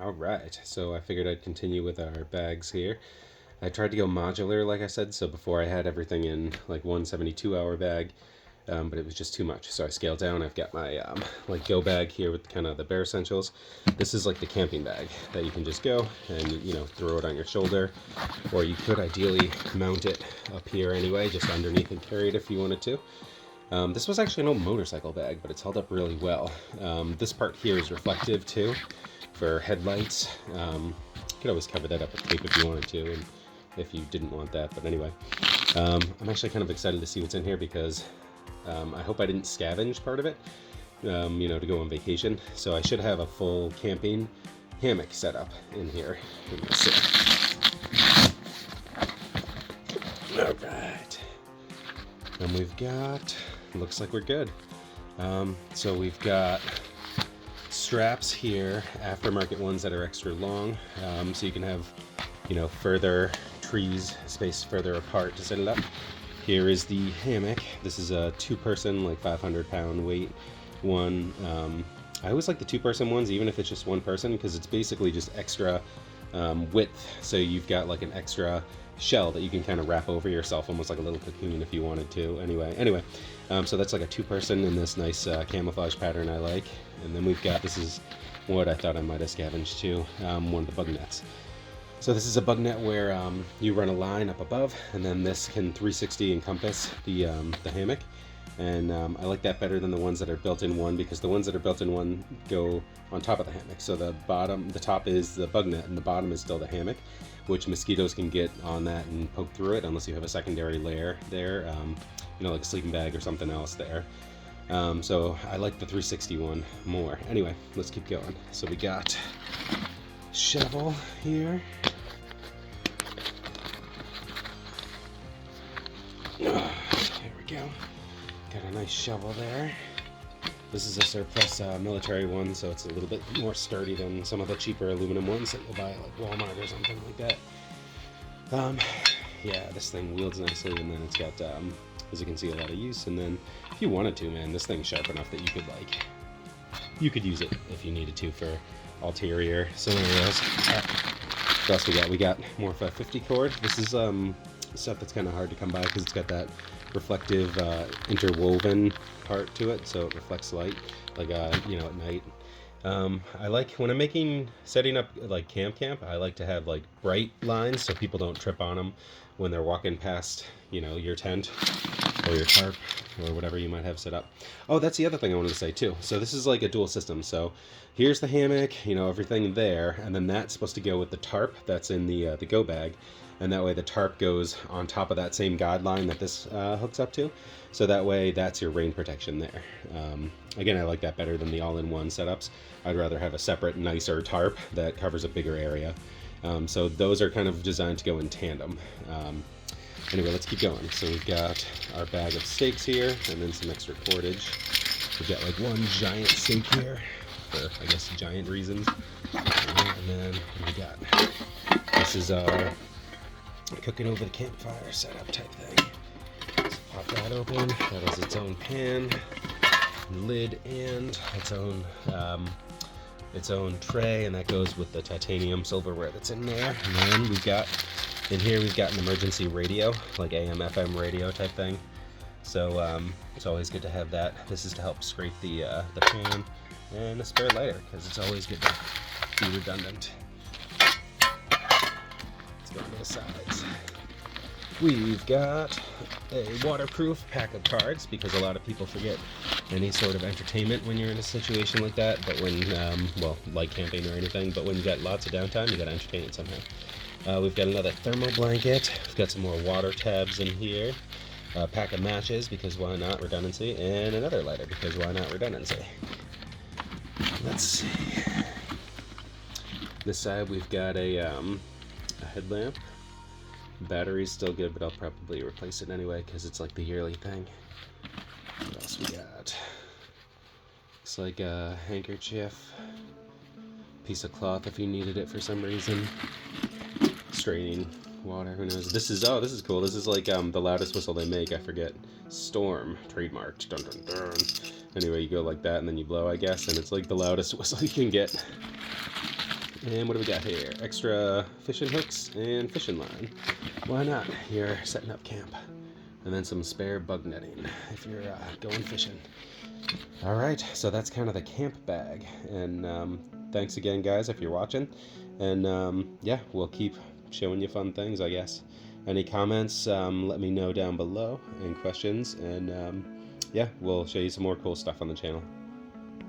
All right, so I figured I'd continue with our bags here. I tried to go modular, like I said, so before I had everything in like one 72-hour bag, but it was just too much. So I scaled down. I've got my like go bag here with kind of the bare essentials. This is like the camping bag that you can just go and throw it on your shoulder, or you could ideally mount it up here anyway, just underneath and carry it if you wanted to. This was actually an old motorcycle bag, but it's held up really well. This part here is reflective too for headlights. You could always cover that up with tape if you wanted to, and if you didn't want that. But anyway, I'm actually kind of excited to see what's in here because I hope I didn't scavenge part of it, to go on vacation. So I should have a full camping hammock setup in here. All right. And we've got, looks like we're good. So we've got straps here, aftermarket ones that are extra long, so you can have, further trees spaced further apart to set it up. Here is the hammock. This is a 2-person, like 500-pound weight one. I always like the 2-person ones, even if it's just 1 person, because it's basically just extra width. So you've got like an extra shell that you can kind of wrap over yourself, almost like a little cocoon if you wanted to. Anyway, so that's like a 2-person in this nice camouflage pattern I like. And then we've got, this is what I thought I might have scavenged too, one of the bug nets. So this is a bug net where you run a line up above, and then this can 360 encompass the hammock. And I like that better than the ones that are built in one, because the ones that are built in one go on top of the hammock. So the top is the bug net, and the bottom is still the hammock, which mosquitoes can get on that and poke through it unless you have a secondary layer there, like a sleeping bag or something else there. So I like the 360 one more. Anyway, let's keep going. So we got shovel here. There we go. Got a nice shovel there. This is a surplus military one, so it's a little bit more sturdy than some of the cheaper aluminum ones that you'll buy at like Walmart or something like that. Yeah, this thing wields nicely, and then it's got, as you can see, a lot of use. And then if you wanted to, man, this thing's sharp enough that you could use it if you needed to for ulterior scenarios. What else we got? We got more of a 50 cord. This is stuff that's kind of hard to come by because it's got that reflective interwoven part to it, so it reflects light like at night. I like when I'm setting up like camp, I like to have like bright lines so people don't trip on them when they're walking past your tent or your tarp or whatever you might have set up. Oh, that's the other thing I wanted to say too. So this is like a dual system. So here's the hammock, everything there, and then that's supposed to go with the tarp that's in the go bag. And that way the tarp goes on top of that same guideline that this hooks up to. So that way that's your rain protection there. Again, I like that better than the all-in-one setups. I'd rather have a separate, nicer tarp that covers a bigger area. So those are kind of designed to go in tandem. Anyway, let's keep going. So we've got our bag of stakes here, and then some extra cordage. We've got like one giant stake here for, I guess, giant reasons. And then we got, this is our cooking over the campfire setup type thing. Let's pop that open. That has its own pan, lid, and its own tray, and that goes with the titanium silverware that's in there. And then we've got in here an emergency radio, like AM FM radio type thing. So it's always good to have that. This is to help scrape the pan, and a spare lighter because it's always good to be redundant. Go to the sides. We've got a waterproof pack of cards because a lot of people forget any sort of entertainment when you're in a situation like that. But when, like camping or anything, but when you got lots of downtime, you got to entertain it somehow. We've got another thermal blanket. We've got some more water tabs in here. A pack of matches because why not, redundancy, and another lighter because why not, redundancy. Let's see. This side we've got a headlamp. Battery's still good, but I'll probably replace it anyway because it's like the yearly thing. What else we got? Looks like a handkerchief, piece of cloth if you needed it for some reason. Straining water, who knows? This is cool. This is like the loudest whistle they make. I forget. Storm, trademarked. Dun dun dun. Anyway, you go like that and then you blow, I guess, and it's like the loudest whistle you can get. And what do we got here? Extra fishing hooks and fishing line. Why not? You're setting up camp. And then some spare bug netting if you're going fishing. All right, so that's kind of the camp bag. And thanks again, guys, if you're watching. And yeah, we'll keep showing you fun things, I guess. Any comments, let me know down below, and questions. And yeah, we'll show you some more cool stuff on the channel.